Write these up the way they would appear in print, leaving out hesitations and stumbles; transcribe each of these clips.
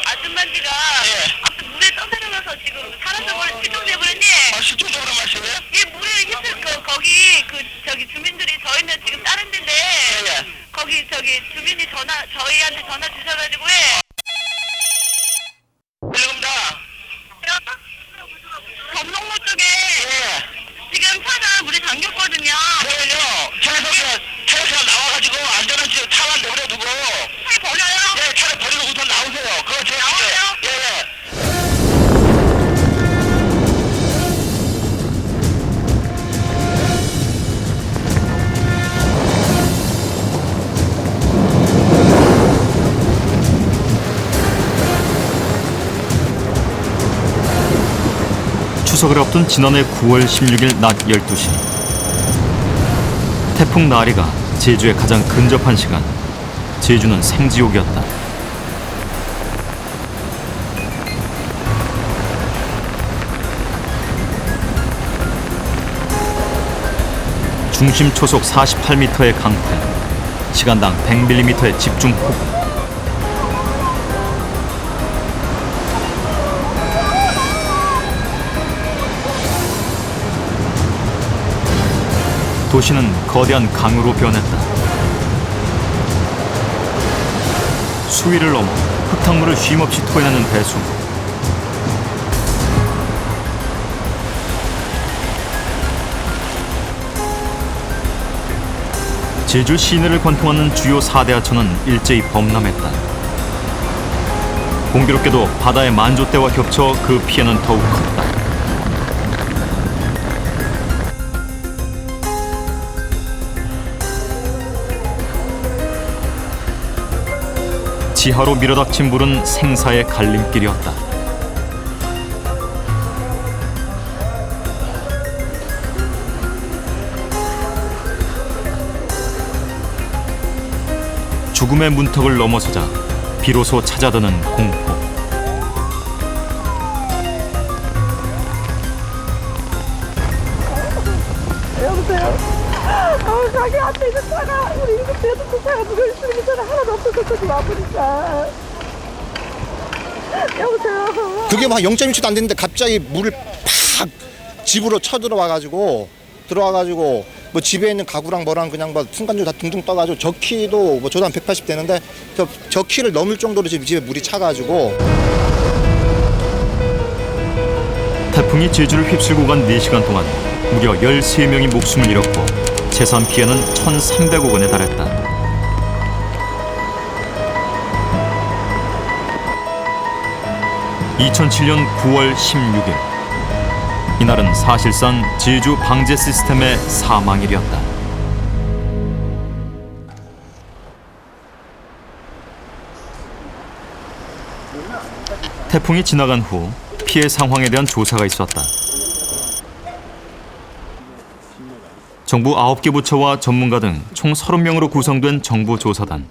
아줌마지가 예. 앞에 물에 떠내려가서 지금 사라져버려 실종돼버렸니? 실종적으로 마시고요? 이 물에 있을 거기 저기 주민들이 저희는 지금 다른 데인데 예. 거기 저기 주민이 저희한테 전화 주셔가지고 해. 지금다. 검목로 쪽에 예. 지금 차가 물에 잠겼거든요. 그러면요, 차에서 나와가지고 안전한 지역 차만 내버려두고, 차 버려요? 예, 차를 버리고 우선 나오세요. 그거 제가 나와요? 예, 예. 추석을 앞둔 지난해 9월 16일 낮 12시. 태풍 나리가 제주에 가장 근접한 시간. 제주는 생지옥이었다. 중심 초속 48m의 강패, 시간당 100mm의 집중호우. 도시는 거대한 강으로 변했다. 수위를 넘어 흙탕물을 쉼없이 토해내는 배수. 제주 시내를 관통하는 주요 4대 하천은 일제히 범람했다. 공교롭게도 바다의 만조대와 겹쳐 그 피해는 더욱 컸다. 지하로 밀어닥친 물은 생사의 갈림길이었다. 죽음의 문턱을 넘어서자 비로소 찾아드는 공포. 여보세요? 가게 앞에 있는 차가 우리 이렇게 대놓고 차가 누워있으면 차가 하나도 없어서 지금 아프니까. 여보세요? 그게 막 0.1초도 안 됐는데 갑자기 물을 팍 집으로 쳐들어와가지고 뭐 집에 있는 가구랑 뭐랑 그냥 막 순간적으로 다 둥둥 떠가지고 저 키도 뭐 저도 한 180 되는데 저 키를 넘을 정도로 지금 집에 물이 차가지고. 태풍이 제주를 휩쓸고 간 4시간 동안 무려 13명이 목숨을 잃었고 재산 피해는 1,300억 원에 달했다. (2007년 9월 16일) 이날은 사실상 제주 방제 시스템의 사망일이었다. 태풍이 지나간 후 피해 상황에 대한 조사가 있었다. 정부 9개 부처와 전문가 등 총 30명으로 구성된 정부조사단.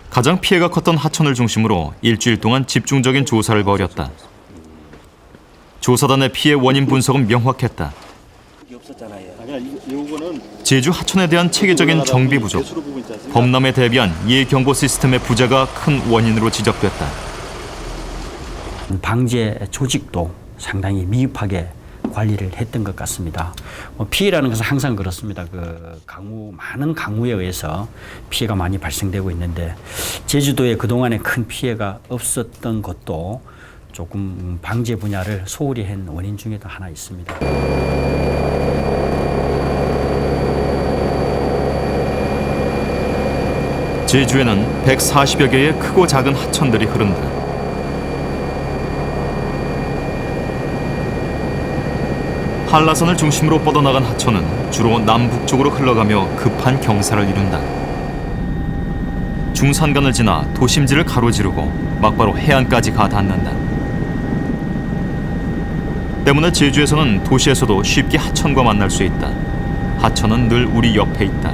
가장 피해가 컸던 하천을 중심으로 일주일 동안 집중적인 조사를 벌였다. 조사단의 피해 원인 분석은 명확했다. 제주 하천에 대한 체계적인 정비 부족, 범람에 대비한 예경보 시스템의 부재가 큰 원인으로 지적됐다. 방제 조직도 상당히 미흡하게 관리를 했던 것 같습니다. 피해라는 것은 항상 그렇습니다. 많은 강우에 의해서 피해가 많이 발생되고 있는데 제주도에 그동안에 큰 피해가 없었던 것도 조금 방제 분야를 소홀히 한 원인 중에도 하나 있습니다. 제주에는 140여 개의 크고 작은 하천들이 흐른다. 한라산을 중심으로 뻗어나간 하천은 주로 남북쪽으로 흘러가며 급한 경사를 이룬다. 중산간을 지나 도심지를 가로지르고 막바로 해안까지 가 닿는다. 때문에 제주에서는 도시에서도 쉽게 하천과 만날 수 있다. 하천은 늘 우리 옆에 있다.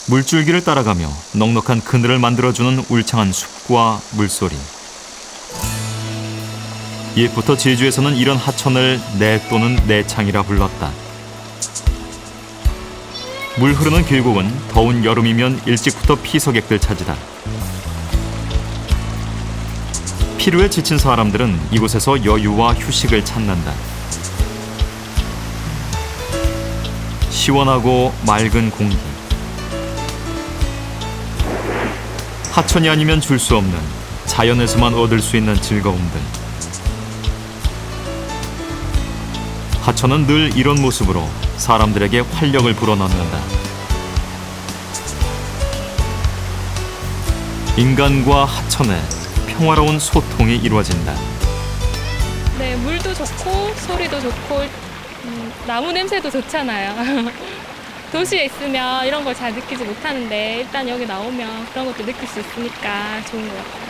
물줄기를 따라가며 넉넉한 그늘을 만들어주는 울창한 숲과 물소리. 옛부터 제주에서는 이런 하천을 내 또는 내창이라 불렀다. 물 흐르는 계곡은 더운 여름이면 일찍부터 피서객들 차지다. 피로에 지친 사람들은 이곳에서 여유와 휴식을 찾는다. 시원하고 맑은 공기. 하천이 아니면 줄 수 없는 자연에서만 얻을 수 있는 즐거움들. 하천은 늘 이런 모습으로 사람들에게 활력을 불어넣는다. 인간과 하천의 평화로운 소통이 이루어진다. 네, 물도 좋고 소리도 좋고 나무 냄새도 좋잖아요. 도시에 있으면 이런 걸 잘 느끼지 못하는데 일단 여기 나오면 그런 것도 느낄 수 있으니까 좋은 것 같아요.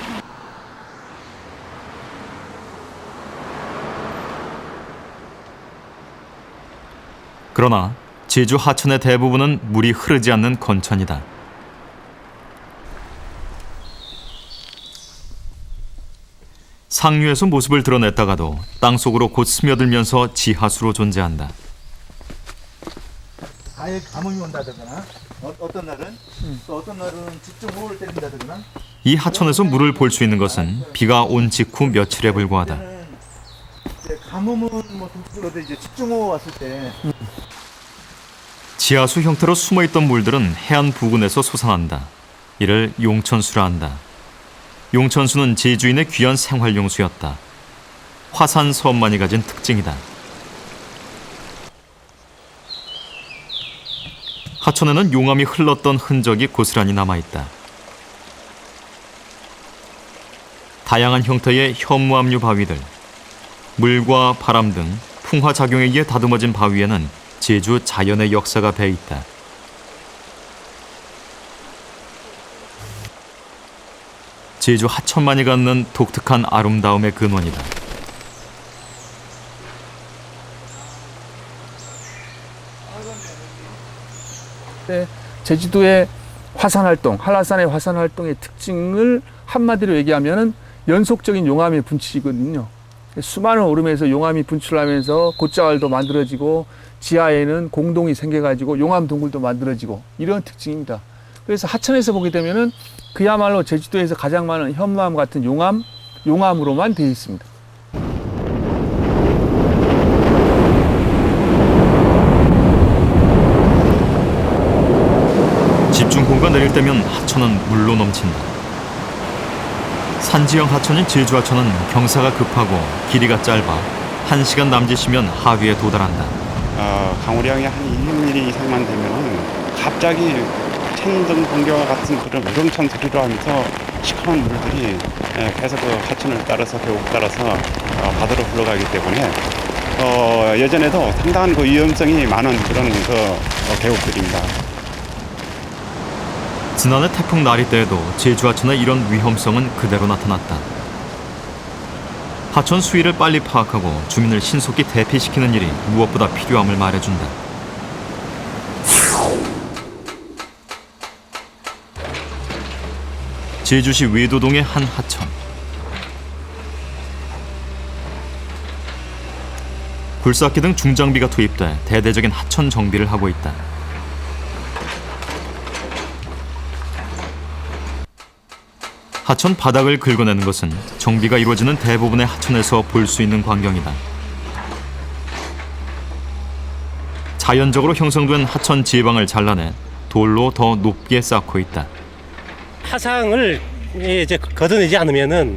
그러나 제주 하천의 대부분은 물이 흐르지 않는 건천이다. 상류에서 모습을 드러냈다가도 땅속으로 곧 스며들면서 지하수로 존재한다. 아예 가뭄이 온다거나 어떤 날은 또 어떤 날은 집중호우를 때린다거나 이 하천에서 물을 볼 수 있는 것은 비가 온 직후 며칠에 불과하다. 이제 가뭄은 뭐 독수로도 이제 집중호우 왔을 때 지하수 형태로 숨어있던 물들은 해안 부근에서 솟아난다. 이를 용천수라 한다. 용천수는 제주인의 귀한 생활용수였다. 화산 섬만이 가진 특징이다. 하천에는 용암이 흘렀던 흔적이 고스란히 남아있다. 다양한 형태의 현무암류 바위들, 물과 바람 등 풍화작용에 의해 다듬어진 바위에는 제주 자연의 역사가 배있다. 제주 하천만이 갖는 독특한 아름다움의 근원이다. 제주도의 화산활동, 한라산의 화산활동의 특징을 한마디로 얘기하면 연속적인 용암의 분출이거든요. 수많은 오름에서 용암이 분출하면서 곶자왈도 만들어지고 지하에는 공동이 생겨가지고 용암 동굴도 만들어지고 이런 특징입니다. 그래서 하천에서 보게 되면은 그야말로 제주도에서 가장 많은 현무암 같은 용암으로만 되어 있습니다. 집중호우가 내릴 때면 하천은 물로 넘친다. 산지형 하천인 제주 하천은 경사가 급하고 길이가 짧아 1시간 남짓이면 하류에 도달한다. 강우량이 한 1mm 이상만 되면 갑자기 천둥 번개와 같은 그런 우렁찬 소리로 하면서 시커먼 물들이 계속 그 하천을 따라서 계곡 따라서 바다로 흘러가기 때문에 예전에도 상당한 그 위험성이 많은 그런 계곡들입니다. 지난해 태풍 나리 때에도 제주 하천의 이런 위험성은 그대로 나타났다. 하천 수위를 빨리 파악하고 주민을 신속히 대피시키는 일이 무엇보다 필요함을 말해준다. 제주시 외도동의 한 하천. 굴삭기 등 중장비가 투입돼 대대적인 하천 정비를 하고 있다. 하천 바닥을 긁어내는 것은 정비가 이루어지는 대부분의 하천에서 볼 수 있는 광경이다. 자연적으로 형성된 하천 지방을 잘라내 돌로 더 높게 쌓고 있다. 하상을 이제 걷어내지 않으면은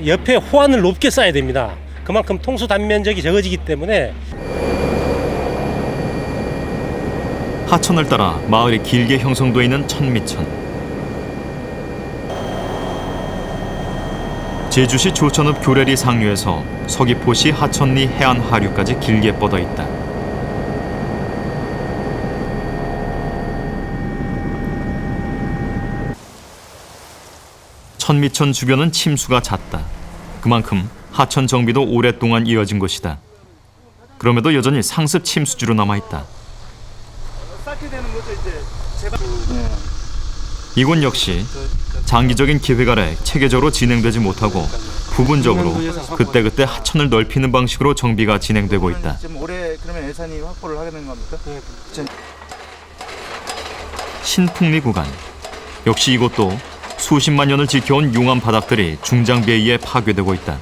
옆에 호안을 높게 쌓아야 됩니다. 그만큼 통수 단면적이 적어지기 때문에. 하천을 따라 마을이 길게 형성되어 있는 천미천. 제주시 조천읍 교래리 상류에서 서귀포시 하천리 해안 하류까지 길게 뻗어 있다. 천미천 주변은 침수가 잦다. 그만큼 하천 정비도 오랫동안 이어진 곳이다. 그럼에도 여전히 상습 침수지로 남아있다. 이곳 역시 장기적인 계획 아래 체계적으로 진행되지 못하고 부분적으로 그때그때 하천을 넓히는 방식으로 정비가 진행되고 있다. 지금 올해 그러면 예산이 확보를 하게 된 겁니까? 신풍리 구간. 역시 이곳도 수십만 년을 지켜온 용암 바닥들이 중장비에 의해 파괴되고 있다.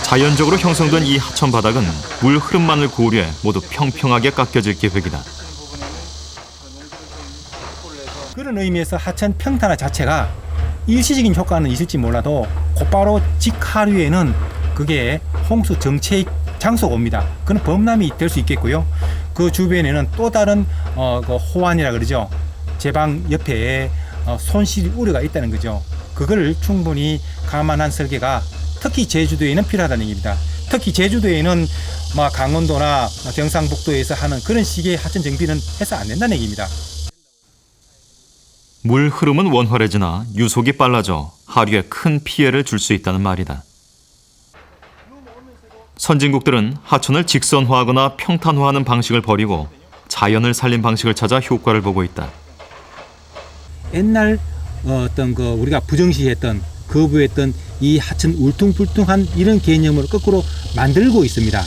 자연적으로 형성된 이 하천 바닥은 물 흐름만을 고려해 모두 평평하게 깎여질 계획이다. 그런 의미에서 하천 평탄화 자체가 일시적인 효과는 있을지 몰라도 곧바로 직하류에는 그게 홍수 정체의 장소가 옵니다. 그건 범람이 될 수 있겠고요. 그 주변에는 또 다른 그 호환이라 그러죠. 제방 옆에 손실 우려가 있다는 거죠. 그걸 충분히 감안한 설계가 특히 제주도에는 필요하다는 얘기입니다. 특히 제주도에는 강원도나 경상북도에서 하는 그런 식의 하천 정비는 해서 안 된다는 얘기입니다. 물 흐름은 원활해지나 유속이 빨라져 하류에 큰 피해를 줄 수 있다는 말이다. 선진국들은 하천을 직선화하거나 평탄화하는 방식을 버리고 자연을 살린 방식을 찾아 효과를 보고 있다. 옛날 우리가 부정시했던 거부했던 이 하천 울퉁불퉁한 이런 개념을 거꾸로 만들고 있습니다.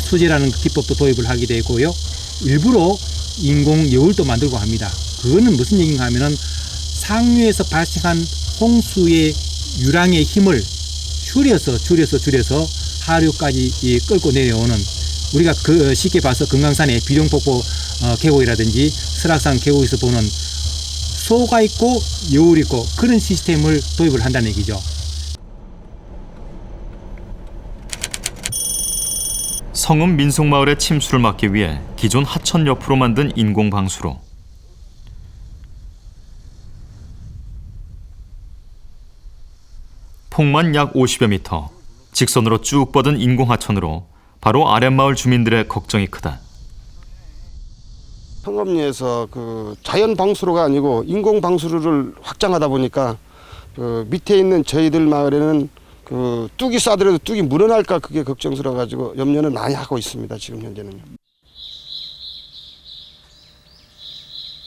수제라는 기법도 도입을 하게 되고요. 일부러 인공 여울도 만들고 합니다. 그거는 무슨 얘기인가 하면은 상류에서 발생한 홍수의 유랑의 힘을 줄여서 하류까지 끌고 내려오는, 우리가 쉽게 봐서 금강산의 비룡폭포 계곡이라든지 설악산 계곡에서 보는 소가 있고 여울이 있고 그런 시스템을 도입을 한다는 얘기죠. 성읍 민속마을의 침수를 막기 위해 기존 하천 옆으로 만든 인공방수로 폭만 약 50여 미터, 직선으로 쭉 뻗은 인공하천으로 바로 아랫마을 주민들의 걱정이 크다. 성읍리에서 그 자연 방수로가 아니고 인공 방수로를 확장하다 보니까 그 밑에 있는 저희들 마을에는 그 뚝이 싸더라도 뚝이 물어날까 그게 걱정스러워 가지고 염려는 많이 하고 있습니다. 지금 현재는요.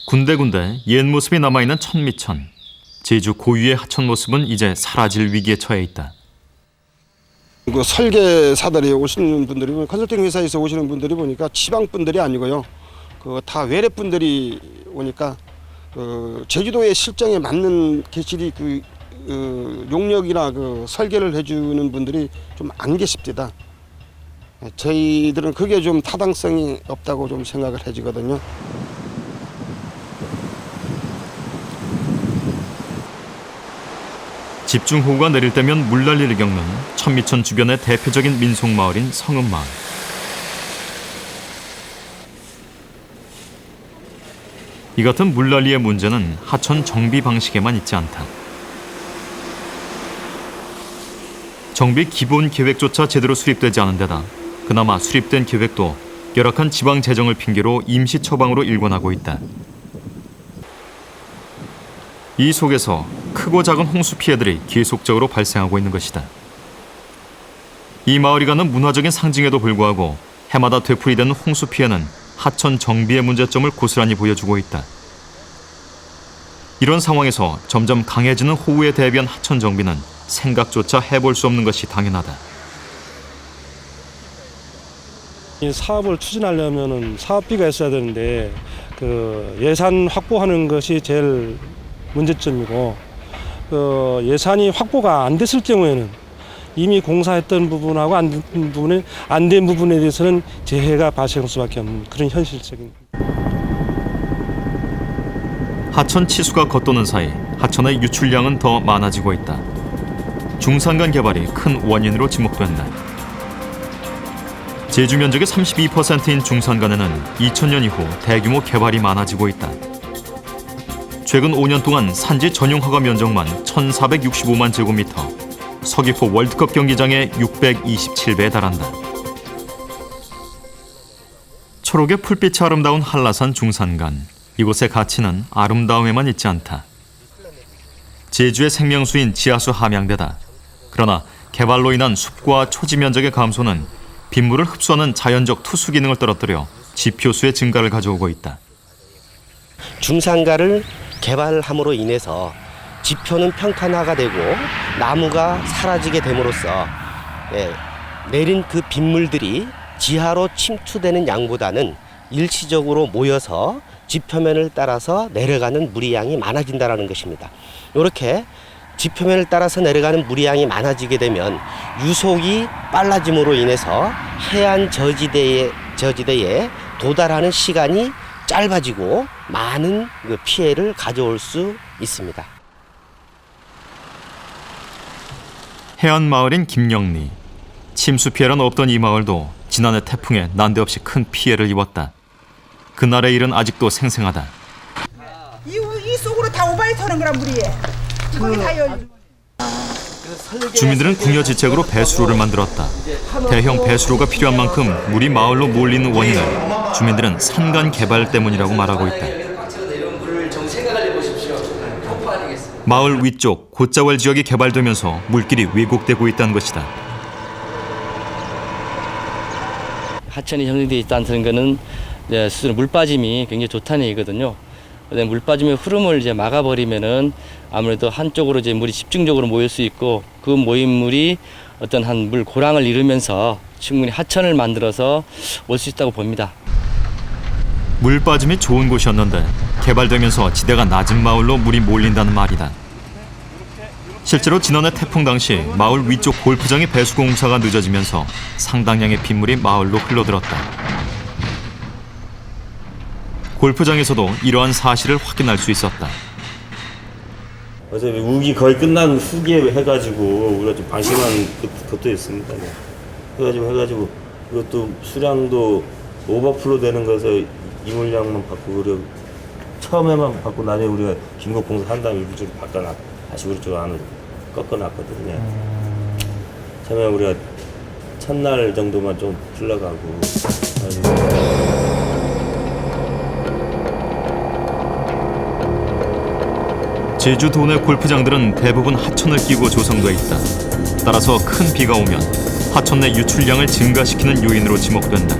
군데군데 옛 모습이 남아있는 천미천. 제주 고유의 하천 모습은 이제 사라질 위기에 처해 있다. 그 설계사들이 오시는 분들이, 컨설팅 회사에서 오시는 분들이 보니까 지방 분들이 아니고요. 그 다 외래 분들이 오니까 그 제주도의 실정에 맞는 기술이 용역이나 그 설계를 해주는 분들이 좀 안 계십니다. 저희들은 그게 좀 타당성이 없다고 좀 생각을 해지거든요. 집중호우가 내릴 때면 물난리를 겪는 천미천 주변의 대표적인 민속마을인 성읍마을. 이 같은 물난리의 문제는 하천 정비 방식에만 있지 않다. 정비 기본 계획조차 제대로 수립되지 않은 데다 그나마 수립된 계획도 열악한 지방 재정을 핑계로 임시 처방으로 일관하고 있다. 이 속에서 크고 작은 홍수 피해들이 계속적으로 발생하고 있는 것이다. 이 마을이 갖는 문화적인 상징에도 불구하고 해마다 되풀이되는 홍수 피해는 하천 정비의 문제점을 고스란히 보여주고 있다. 이런 상황에서 점점 강해지는 호우에 대비한 하천 정비는 생각조차 해볼 수 없는 것이 당연하다. 이 사업을 추진하려면은 사업비가 있어야 되는데 그 예산 확보하는 것이 제일 문제점이고, 그 예산이 확보가 안 됐을 경우에는 이미 공사했던 부분하고 안 된 부분에 대해서는 재해가 발생할 수밖에 없는 그런 현실적인. 하천 치수가 겉도는 사이 하천의 유출량은 더 많아지고 있다. 중산간 개발이 큰 원인으로 지목된다. 제주 면적의 32%인 중산간에는 2000년 이후 대규모 개발이 많아지고 있다. 최근 5년 동안 산지 전용 허가 면적만 1465만 제곱미터, 서귀포 월드컵 경기장의 627배에 달한다. 초록의 풀빛이 아름다운 한라산 중산간. 이곳의 가치는 아름다움에만 있지 않다. 제주의 생명수인 지하수 함양대다. 그러나 개발로 인한 숲과 초지 면적의 감소는 빗물을 흡수하는 자연적 투수 기능을 떨어뜨려 지표수의 증가를 가져오고 있다. 중산가를 개발함으로 인해서 지표는 평탄화가 되고 나무가 사라지게 됨으로써 내린 그 빗물들이 지하로 침투되는 양보다는 일시적으로 모여서 지표면을 따라서 내려가는 물의 양이 많아진다는 것입니다. 이렇게 지표면을 따라서 내려가는 물의 양이 많아지게 되면 유속이 빨라짐으로 인해서 해안 저지대에 도달하는 시간이 짧아지고 많은 그 피해를 가져올 수 있습니다. 해안 마을인 김영리. 침수 피해는 없던 이 마을도 지난해 태풍에 난데없이 큰 피해를 입었다. 그날의 일은 아직도 생생하다. 이 속으로 다 오바이 터는 거란 물이에. 거기 다 열려. 주민들은 궁여지책으로 배수로를 만들었다. 대형 배수로가 필요한 만큼 물이 마을로 몰리는 원인을 주민들은 산간 개발 때문이라고 말하고 있다. 마을 위쪽 곶자왈 지역이 개발되면서 물길이 왜곡되고 있다는 것이다. 하천이 형성되어 있다는 것은 스스로 물 빠짐이 굉장히 좋다는 얘기거든요. 물 빠짐의 흐름을 이제 막아버리면은 아무래도 한쪽으로 이제 물이 집중적으로 모일 수 있고 그 모인 물이 어떤 한 물 고랑을 이루면서 충분히 하천을 만들어서 올 수 있다고 봅니다. 물 빠짐이 좋은 곳이었는데 개발되면서 지대가 낮은 마을로 물이 몰린다는 말이다. 실제로 지난해 태풍 당시 마을 위쪽 골프장의 배수 공사가 늦어지면서 상당량의 빗물이 마을로 흘러들었다. 골프장에서도 이러한 사실을 확인할 수 있었다. 어차피 우기 거의 끝난 후기에 해가지고 우리가 좀 방심한 것도 있습니다. 해가지고 이것도 수량도 오버플로 되는 것에 이물량만 받고 우리가 처음에만 받고 나중에 우리가 긴급 공사한 다음에 일부러 바꿔놨 다시 우리 쪽 안을 꺾어놨거든요. 처음에 우리가 첫날 정도만 좀 흘러가고. 제주 도내 골프장들은 대부분 하천을 끼고 조성돼 있다. 따라서 큰 비가 오면 하천 내 유출량을 증가시키는 요인으로 지목된다.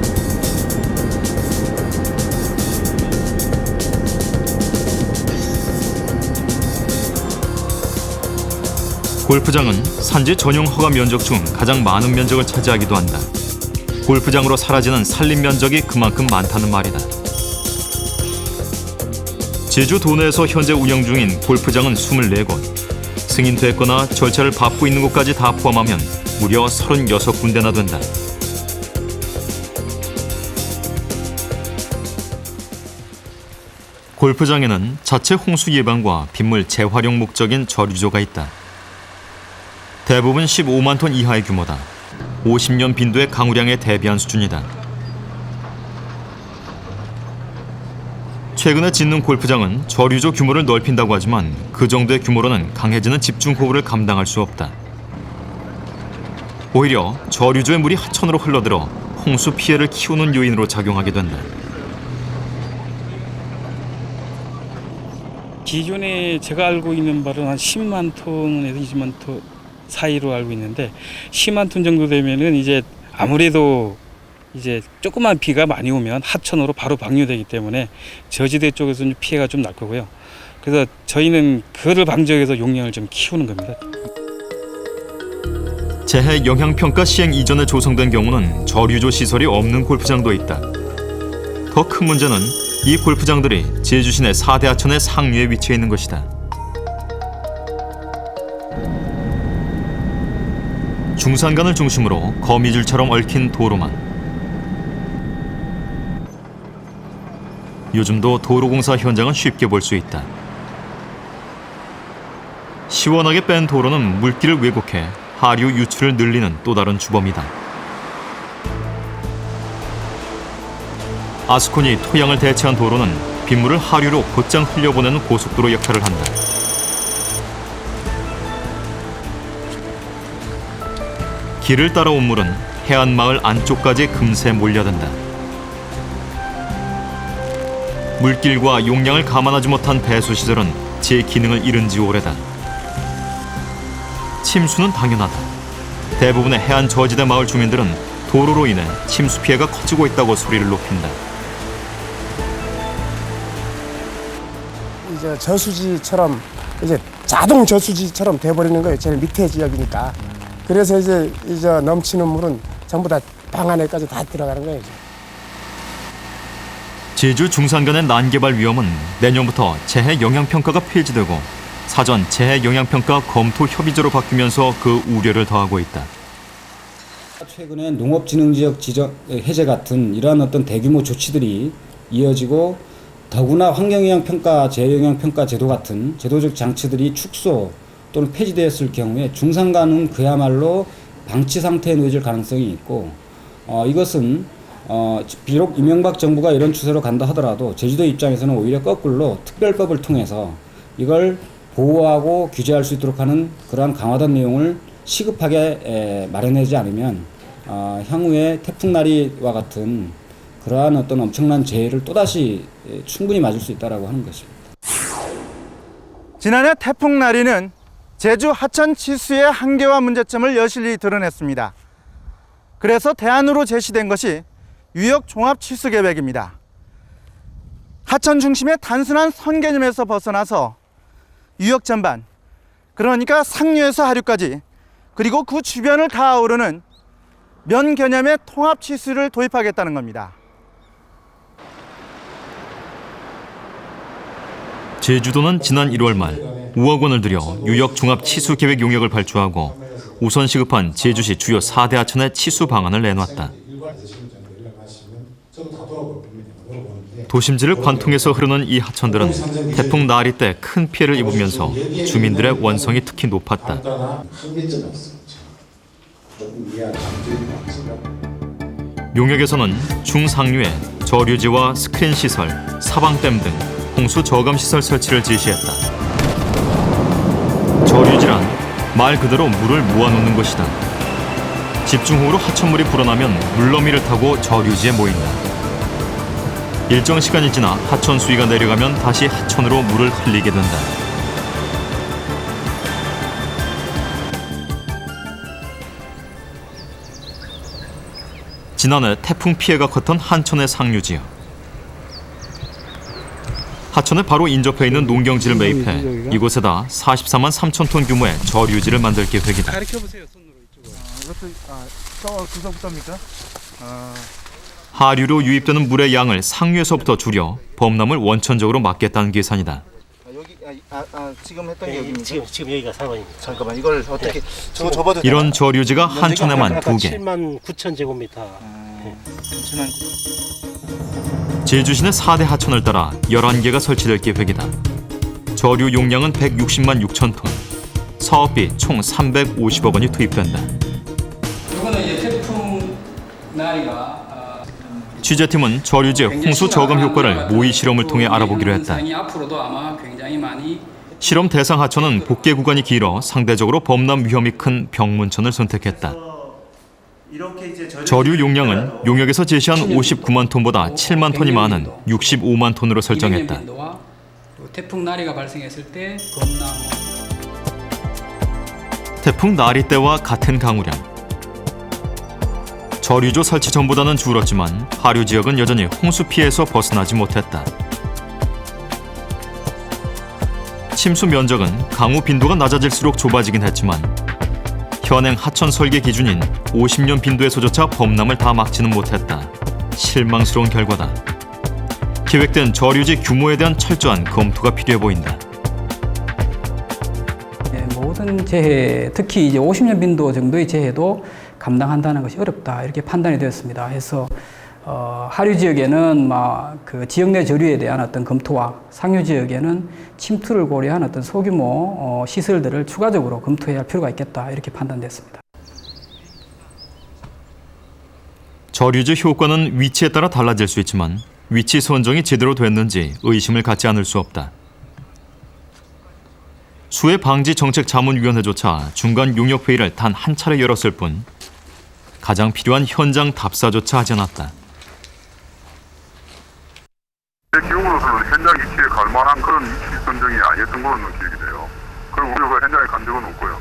골프장은 산지 전용 허가 면적 중 가장 많은 면적을 차지하기도 한다. 골프장으로 사라지는 산림 면적이 그만큼 많다는 말이다. 제주 도내에서 현재 운영 중인 골프장은 24곳. 승인됐거나 절차를 밟고 있는 곳까지 다 포함하면 무려 36군데나 된다. 골프장에는 자체 홍수 예방과 빗물 재활용 목적인 저류조가 있다. 대부분 15만 톤 이하의 규모다. 50년 빈도의 강우량에 대비한 수준이다. 최근에 짓는 골프장은 저류조 규모를 넓힌다고 하지만 그 정도의 규모로는 강해지는 집중호우를 감당할 수 없다. 오히려 저류조의 물이 하천으로 흘러들어 홍수 피해를 키우는 요인으로 작용하게 된다. 기존에 제가 알고 있는 바로는 한 10만 톤에서 20만 톤 사이로 알고 있는데 10만 톤 정도 되면은 이제 아무래도 이제 조그만 비가 많이 오면 하천으로 바로 방류되기 때문에 저지대 쪽에서는 피해가 좀 날 거고요. 그래서 저희는 그거를 방지하기 위해서 용량을 좀 키우는 겁니다. 재해 영향평가 시행 이전에 조성된 경우는 저류조 시설이 없는 골프장도 있다. 더 큰 문제는 이 골프장들이 제주 시내 4대 하천의 상류에 위치해 있는 것이다. 중산간을 중심으로 거미줄처럼 얽힌 도로만. 요즘도 도로공사 현장은 쉽게 볼 수 있다. 시원하게 뺀 도로는 물길을 왜곡해 하류 유출을 늘리는 또 다른 주범이다. 아스콘이 토양을 대체한 도로는 빗물을 하류로 곧장 흘려보내는 고속도로 역할을 한다. 길을 따라온 물은 해안마을 안쪽까지 금세 몰려든다. 물길과 용량을 감안하지 못한 배수시설은 제 기능을 잃은 지 오래다. 침수는 당연하다. 대부분의 해안 저지대 마을 주민들은 도로로 인해 침수 피해가 커지고 있다고 소리를 높인다. 이제 저수지처럼 이제 자동 저수지처럼 돼버리는 거예요. 제일 밑에 지역이니까. 그래서 이제 넘치는 물은 전부 다 방 안에까지 다 들어가는 거예요. 제주 중산간의 난개발 위험은 내년부터 재해 영향평가가 폐지되고 사전 재해 영향평가 검토 협의제로 바뀌면서 그 우려를 더하고 있다. 최근에 농업진흥지역 지정 해제 같은 이러한 어떤 대규모 조치들이 이어지고 더구나 환경영향평가, 재해영향평가 제도 같은 제도적 장치들이 축소 또는 폐지되었을 경우에 중산간은 그야말로 방치 상태에 놓여질 가능성이 있고 이것은 비록 이명박 정부가 이런 추세로 간다 하더라도 제주도 입장에서는 오히려 거꾸로 특별법을 통해서 이걸 보호하고 규제할 수 있도록 하는 그러한 강화된 내용을 시급하게 마련하지 않으면 향후에 태풍나리와 같은 그러한 어떤 엄청난 재해를 또다시 충분히 맞을 수 있다라고 하는 것입니다. 지난해 태풍나리는 제주 하천 치수의 한계와 문제점을 여실히 드러냈습니다. 그래서 대안으로 제시된 것이 유역 종합 치수 계획입니다. 하천 중심의 단순한 선 개념에서 벗어나서 유역 전반, 그러니까 상류에서 하류까지 그리고 그 주변을 다 아우르는 면 개념의 통합 치수를 도입하겠다는 겁니다. 제주도는 지난 1월 말 5억 원을 들여 유역 종합 치수 계획 용역을 발주하고 우선 시급한 제주시 주요 4대 하천의 치수 방안을 내놨다. 도심지를 관통해서 흐르는 이 하천들은 태풍 나리 때 큰 피해를 입으면서 주민들의 원성이 특히 높았다. 용역에서는 중상류에 저류지와 스크린 시설, 사방댐 등 홍수 저감 시설 설치를 지시했다. 저류지란 말 그대로 물을 모아놓는 것이다. 집중호우로 하천물이 불어나면 물너미를 타고 저류지에 모인다. 일정 시간이 지나 하천 수위가 내려가면 다시 하천으로 물을 흘리게 된다. 지난해 태풍 피해가 컸던 한천의 상류지역. 하천에 바로 인접해 있는 농경지를 매입해 이곳에다 44만 3천 톤 규모의 저류지를 만들 계획이다. 가르쳐보세요, 손으로 이쪽으로. 이것도 구석부터입니까? 하류로 유입되는 물의 양을 상류에서부터 줄여 범람을 원천적으로 막겠다는 계산이다. 지금 했던 게 여기입니까? 지금 여기가 4번입니다. 잠깐만, 이걸 어떻게 저거 접어도 이런 저류지가 한천에만 2개. 7만 9천 제곱미터. 제주시내 4대 하천을 따라 11개가 설치될 계획이다. 저류 용량은 160만 6천 톤. 사업비 총 350억 원이 투입된다. 이거는 이제 태풍 나리가 취재팀은 저류지의 홍수 저감 효과를 모의 실험을 통해 알아보기로 했다. 앞으로도 아마 굉장히 많이 실험 대상 하천은 복개 구간이 길어 상대적으로 범람 위험이 큰 병문천을 선택했다. 저류 용량은 용역에서 제시한 59만 톤보다 7만 톤이 많은 65만 톤으로 설정했다. 태풍 나리가 발생했을 때 범람 태풍 나리 때와 같은 강우량. 저류조 설치 전보다는 줄었지만 하류 지역은 여전히 홍수 피해에서 벗어나지 못했다. 침수 면적은 강우 빈도가 낮아질수록 좁아지긴 했지만 현행 하천 설계 기준인 50년 빈도에서조차 범람을 다 막지는 못했다. 실망스러운 결과다. 계획된 저류지 규모에 대한 철저한 검토가 필요해 보인다. 모든 재해, 특히 이제 50년 빈도 정도의 재해도 감당한다는 것이 어렵다 이렇게 판단이 되었습니다. 그래서 하류 지역에는 그 지역 내 저류에 대한 어떤 검토와 상류 지역에는 침투를 고려한 어떤 소규모 시설들을 추가적으로 검토해야 할 필요가 있겠다 이렇게 판단됐습니다. 저류지 효과는 위치에 따라 달라질 수 있지만 위치 선정이 제대로 됐는지 의심을 갖지 않을 수 없다. 수해 방지 정책 자문위원회조차 중간 용역 회의를 단 한 차례 열었을 뿐 가장 필요한 현장 답사조차 하지 않았다. 제 기억으로서는 현장 위치에 갈 만한 그런 위치 선정이 아니었던 걸로 기억이 돼요. 그리고 우리가 현장에 간 적은 없고요.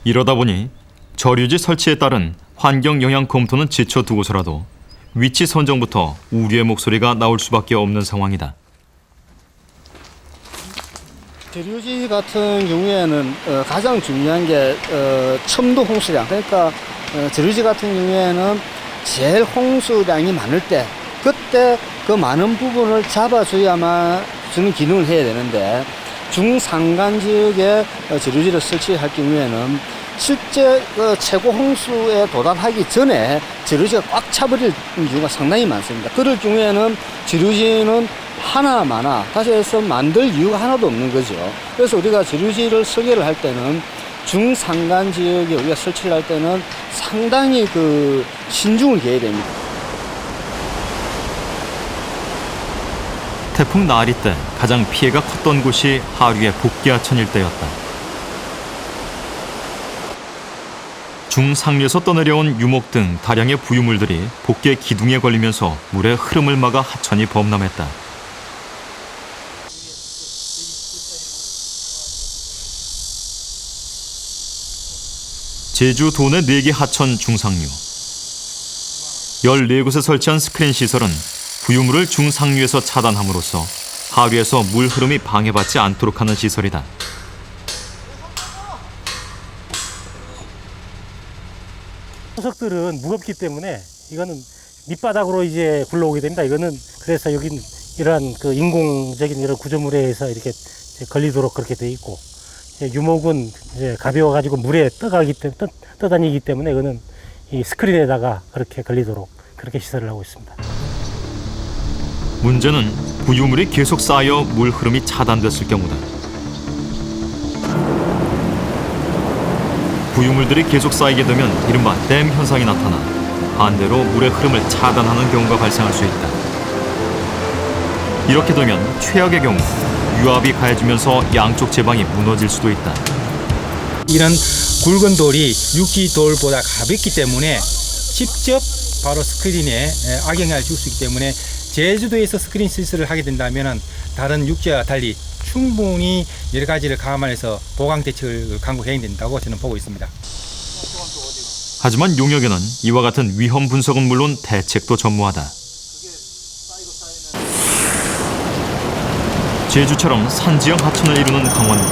이러다 보니 저류지 설치에 따른 환경 영향 검토는 지쳐두고서라도 위치 선정부터 우려의 목소리가 나올 수밖에 없는 상황이다. 재료지 같은 경우에는 가장 중요한 게 첨도 홍수량. 그러니까 재료지 같은 경우에는 제일 홍수량이 많을 때 그때 그 많은 부분을 잡아줘야만 주는 기능을 해야 되는데 중산간 지역에 재료지를 설치할 경우에는 실제 최고 홍수에 도달하기 전에 재료지가 꽉 차버릴 경우가 상당히 많습니다. 그럴 경우에는 재료지는 하나마나 다시 해서 만들 이유가 하나도 없는 거죠. 그래서 우리가 재료지를 설계를 할 때는 중산간 지역에 우리가 설치를 할 때는 상당히 신중을 기해야 됩니다. 태풍 나리 때 가장 피해가 컸던 곳이 하류의 복귀하천 일대였다. 중상류에서 떠내려온 유목 등 다량의 부유물들이 복귀의 기둥에 걸리면서 물의 흐름을 막아 하천이 범람했다. 제주 도내 4개 하천 중상류. 14곳에 설치한 스크린 시설은 부유물을 중상류에서 차단함으로써 하류에서 물 흐름이 방해받지 않도록 하는 시설이다. 토석들은 무겁기 때문에 이거는 밑바닥으로 이제 굴러오게 됩니다. 이거는 그래서 여기 이러한 인공적인 이런 구조물에 의해서 이렇게 걸리도록 그렇게 돼 있고, 유목은 이제 가벼워가지고 물에 떠다니기 때문에 이거는 이 스크린에다가 그렇게 걸리도록 그렇게 시설을 하고 있습니다. 문제는 부유물이 계속 쌓여 물 흐름이 차단됐을 경우다. 부유물들이 계속 쌓이게 되면 이른바 댐 현상이 나타나 반대로 물의 흐름을 차단하는 경우가 발생할 수 있다. 이렇게 되면 최악의 경우 유압이 가해지면서 양쪽 제방이 무너질 수도 있다. 이런 굵은 돌이 육지 돌보다 가볍기 때문에 직접 바로 스크린에 악영향을 줄 수 있기 때문에 제주도에서 스크린 시설을 하게 된다면 다른 육지와 달리 충분히 여러 가지를 감안해서 보강 대책을 강구해야 된다고 저는 보고 있습니다. 하지만 용역에는 이와 같은 위험 분석은 물론 대책도 전무하다. 제주처럼 산지형 하천을 이루는 강원도.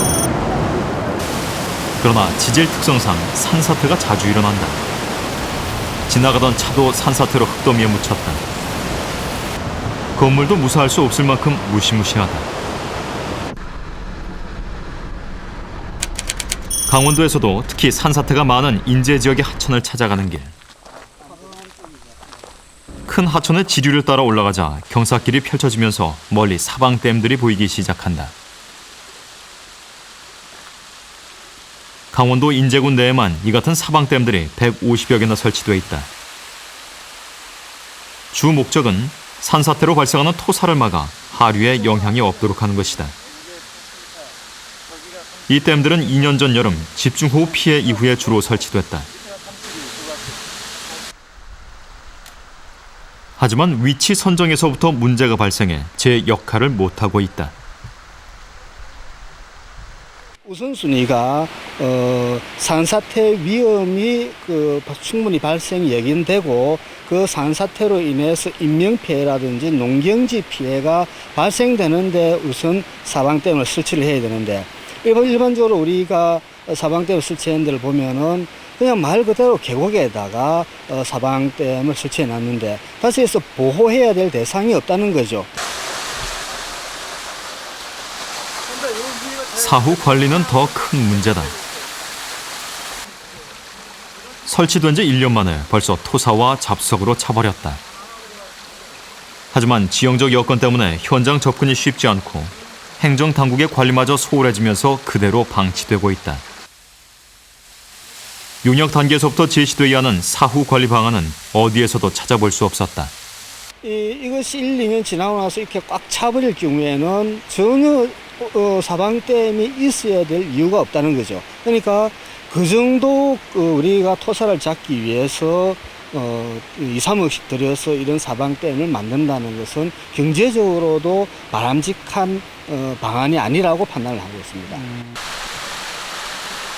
그러나 지질 특성상 산사태가 자주 일어난다. 지나가던 차도 산사태로 흙더미에 묻혔다. 건물도 무사할 수 없을 만큼 무시무시하다. 강원도에서도 특히 산사태가 많은 인제 지역의 하천을 찾아가는 길. 큰 하천의 지류를 따라 올라가자 경사길이 펼쳐지면서 멀리 사방댐들이 보이기 시작한다. 강원도 인제군 내에만 이 같은 사방댐들이 150여 개나 설치되어 있다. 주 목적은 산사태로 발생하는 토사를 막아 하류에 영향이 없도록 하는 것이다. 이 댐들은 2년 전 여름 집중호우 피해 이후에 주로 설치됐다. 하지만 위치 선정에서부터 문제가 발생해 제 역할을 못하고 있다. 우선순위가 산사태 위험이 충분히 발생이 예견되고 그 산사태로 인해서 인명피해라든지 농경지 피해가 발생되는데 우선 사방댐을 설치를 해야 되는데 일반적으로 우리가 사방댐을 설치한 데를 보면은 그냥 말 그대로 계곡에다가 사방댐을 설치해 놨는데 다시 해서 보호해야 될 대상이 없다는 거죠. 사후 관리는 더 큰 문제다. 설치된 지 1년 만에 벌써 토사와 잡석으로 차버렸다. 하지만 지형적 여건 때문에 현장 접근이 쉽지 않고 행정당국의 관리마저 소홀해지면서 그대로 방치되고 있다. 용역 단계에서부터 제시되어야 하는 사후 관리 방안은 어디에서도 찾아볼 수 없었다. 이것이 1, 2년 지나고 나서 이렇게 꽉 차버릴 경우에는 전혀 사방댐이 있어야 될 이유가 없다는 거죠. 그러니까 그 정도 우리가 토사를 잡기 위해서 2, 3억씩 들여서 이런 사방댐을 만든다는 것은 경제적으로도 바람직한 방안이 아니라고 판단을 하고 있습니다.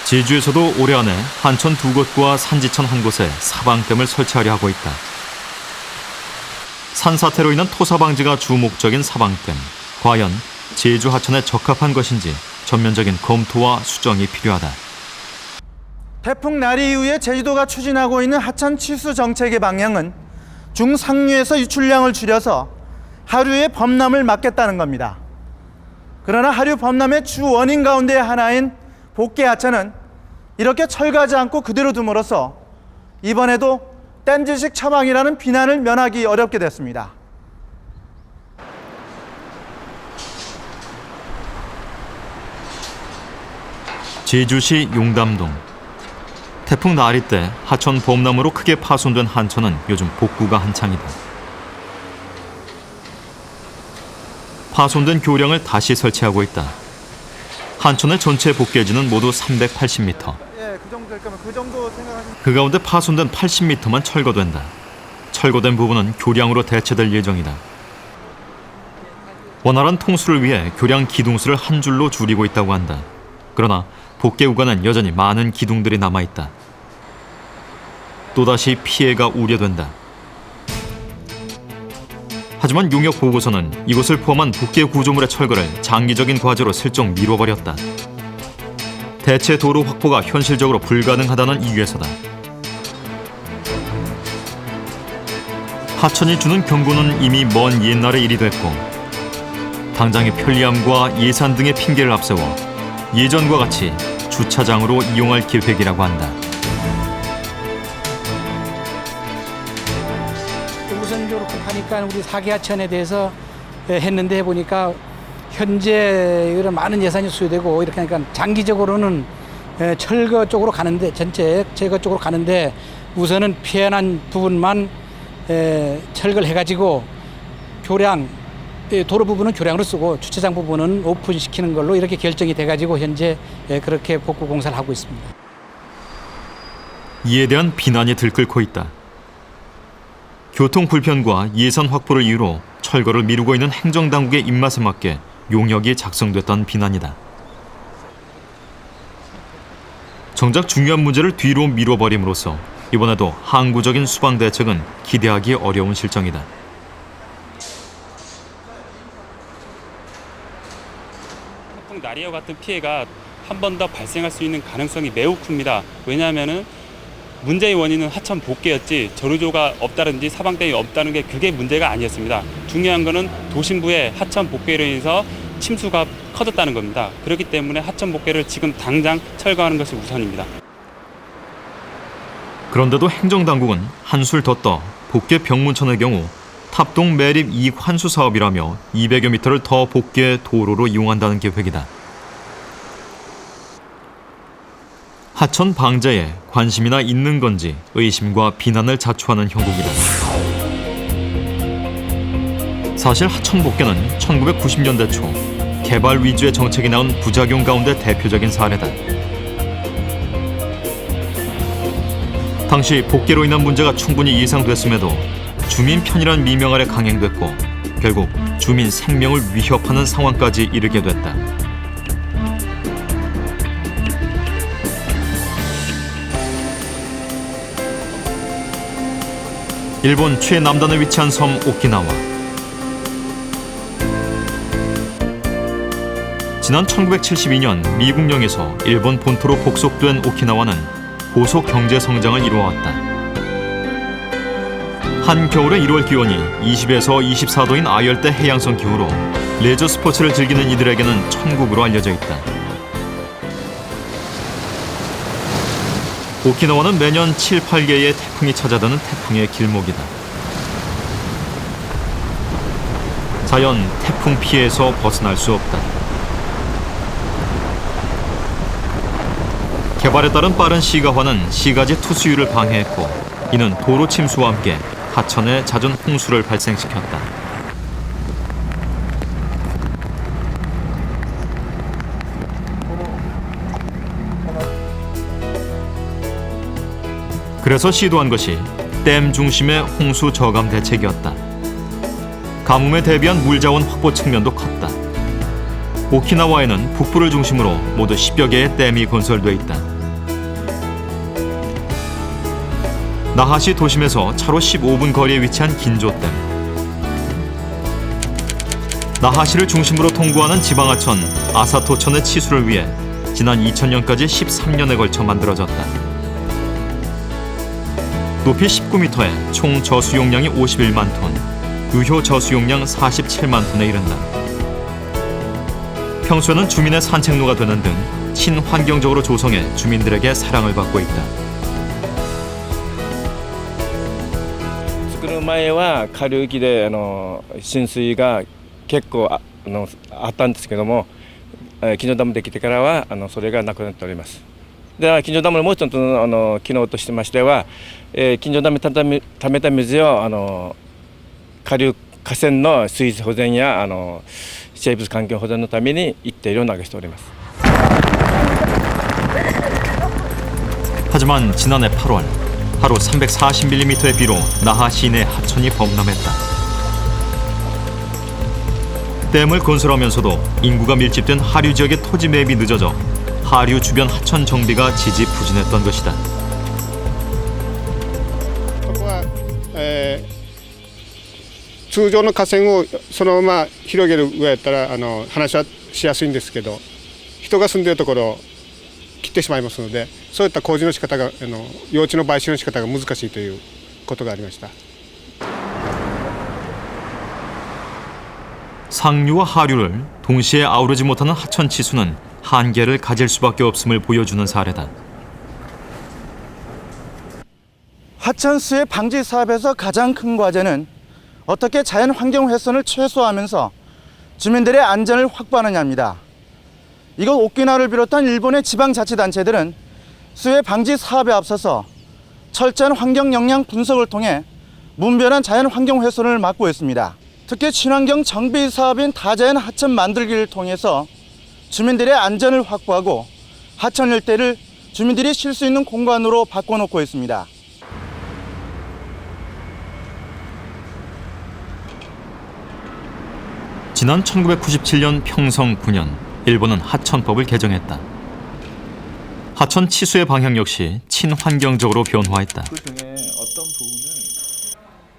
제주에서도 올해 안에 한천 2곳과 산지천 1곳에 사방댐을 설치하려 하고 있다. 산사태로 인한 토사 방지가 주 목적인 사방댐. 과연 제주 하천에 적합한 것인지 전면적인 검토와 수정이 필요하다. 태풍 나리 이후에 제주도가 추진하고 있는 하천 치수 정책의 방향은 중상류에서 유출량을 줄여서 하류의 범람을 막겠다는 겁니다. 그러나 하류 범람의 주 원인 가운데 하나인 복개 하천은 이렇게 철거하지 않고 그대로 둠으로써 이번에도 땜질식 처방이라는 비난을 면하기 어렵게 됐습니다. 제주시 용담동. 태풍 나리 때 하천 범람으로 크게 파손된 한천은 요즘 복구가 한창이다. 파손된 교량을 다시 설치하고 있다. 한천의 전체 복개지는 모두 380m. 그 가운데 파손된 80m만 철거된다. 철거된 부분은 교량으로 대체될 예정이다. 원활한 통수를 위해 교량 기둥수를 한 줄로 줄이고 있다고 한다. 그러나 복개 구간은 여전히 많은 기둥들이 남아있다. 또다시 피해가 우려된다. 하지만 용역 보고서는 이곳을 포함한 복개 구조물의 철거를 장기적인 과제로 슬쩍 미뤄버렸다. 대체 도로 확보가 현실적으로 불가능하다는 이유에서다. 하천이 주는 경고는 이미 먼 옛날의 일이 됐고 당장의 편리함과 예산 등의 핑계를 앞세워 예전과 같이 주차장으로 이용할 계획이라고 한다. 우선적으로 급하니까 우리 사계하천에 대해서 했는데 해보니까 현재 이런 많은 예산이 소요되고 이렇게 하니까 장기적으로는 철거 쪽으로 가는데 전체 철거 쪽으로 가는데 우선은 피해난 부분만 철거를 해가지고 교량 도로 부분은 교량으로 쓰고 주차장 부분은 오픈시키는 걸로 이렇게 결정이 돼가지고 현재 그렇게 복구 공사를 하고 있습니다. 이에 대한 비난이 들끓고 있다. 교통 불편과 예산 확보를 이유로 철거를 미루고 있는 행정당국의 입맛에 맞게 용역이 작성됐다는 비난이다. 정작 중요한 문제를 뒤로 미뤄버림으로써 이번에도 항구적인 수방 대책은 기대하기 어려운 실정이다. 태풍 나리와 같은 피해가 한 번 더 발생할 수 있는 가능성이 매우 큽니다. 왜냐하면은 문제의 원인은 하천 복개였지 저류조가 없다든지 사방댐이 없다는 게 그게 문제가 아니었습니다. 중요한 거는 도심부의 하천 복개로 인해서 침수가 커졌다는 겁니다. 그렇기 때문에 하천 복개를 지금 당장 철거하는 것이 우선입니다. 그런데도 행정당국은 한술 더 떠 복개 병문천의 경우 탑동 매립 이익 환수 사업이라며 200여 미터를 더 복개 도로로 이용한다는 계획이다. 하천 방제에 관심이나 있는 건지 의심과 비난을 자초하는 형국이다. 사실 하천 복개는 1990년대 초 개발 위주의 정책이 나온 부작용 가운데 대표적인 사례다. 당시 복개로 인한 문제가 충분히 예상됐음에도 주민 편이란 미명 아래 강행됐고 결국 주민 생명을 위협하는 상황까지 이르게 됐다. 일본 최남단에 위치한 섬 오키나와. 지난 1972년 미국령에서 일본 본토로 복속된 오키나와는 고속 경제 성장을 이루어왔다. 한겨울의 1월 기온이 20에서 24도인 아열대 해양성 기후로 레저 스포츠를 즐기는 이들에게는 천국으로 알려져 있다. 오키나와는 매년 7, 8개의 태풍이 찾아드는 태풍의 길목이다. 자연 태풍 피해에서 벗어날 수 없다. 개발에 따른 빠른 시가화는 시가지 투수율을 방해했고 이는 도로 침수와 함께 하천에 잦은 홍수를 발생시켰다. 그래서 시도한 것이 댐 중심의 홍수 저감 대책이었다. 가뭄에 대비한 물자원 확보 측면도 컸다. 오키나와에는 북부를 중심으로 모두 10여 개의 댐이 건설돼 있다. 나하시 도심에서 차로 15분 거리에 위치한 긴조댐. 나하시를 중심으로 통구하는 지방하천 아사토천의 치수를 위해 지난 2000년까지 13년에 걸쳐 만들어졌다. 높이 19m에 총 저수용량이 51만 톤, 유효 저수용량 47만 톤에 이른다. 평소에는 주민의 산책로가 되는 등 친환경적으로 조성해 주민들에게 사랑을 받고 있다. 作る前は下流域で浸水が結構あったんですけども、近所ダムできてからはそれがなくなっております。で近所ダムのもう一つの機能としてましては、近所ダムにためた水を下流河川の水質保全や生物環境保全のために一定量投げしております。 하지만 지난해 8월 하루 340mm의 비로 나하 시내 하천이 범람했다. 댐을 건설하면서도 인구가 밀집된 하류 지역의 토지 매입이 늦어져 하류 주변 하천 정비가 지지부진했던 것이다. 通常の河川をそのまま広げる上やったら話はしやすいんですけど、人が住んでいるところを切ってしまいますので、そういった工事の仕方が用地の買収の仕方が難しいということがありました。 상류와 하류를 동시에 아우르지 못하는 하천 치수는 한계를 가질 수밖에 없음을 보여주는 사례다. 하천수의 방지 사업에서 가장 큰 과제는 어떻게 자연 환경 훼손을 최소화하면서 주민들의 안전을 확보하느냐입니다. 이곳 오키나와를 비롯한 일본의 지방자치단체들은 수해 방지 사업에 앞서서 철저한 환경 영향 분석을 통해 문변한 자연 환경 훼손을 막고 있습니다. 특히 친환경 정비 사업인 다자연 하천 만들기를 통해서 주민들의 안전을 확보하고 하천 일대를 주민들이 쉴 수 있는 공간으로 바꿔놓고 있습니다. 지난 1997년 평성 9년 일본은 하천법을 개정했다. 하천 치수의 방향 역시 친환경적으로 변화했다.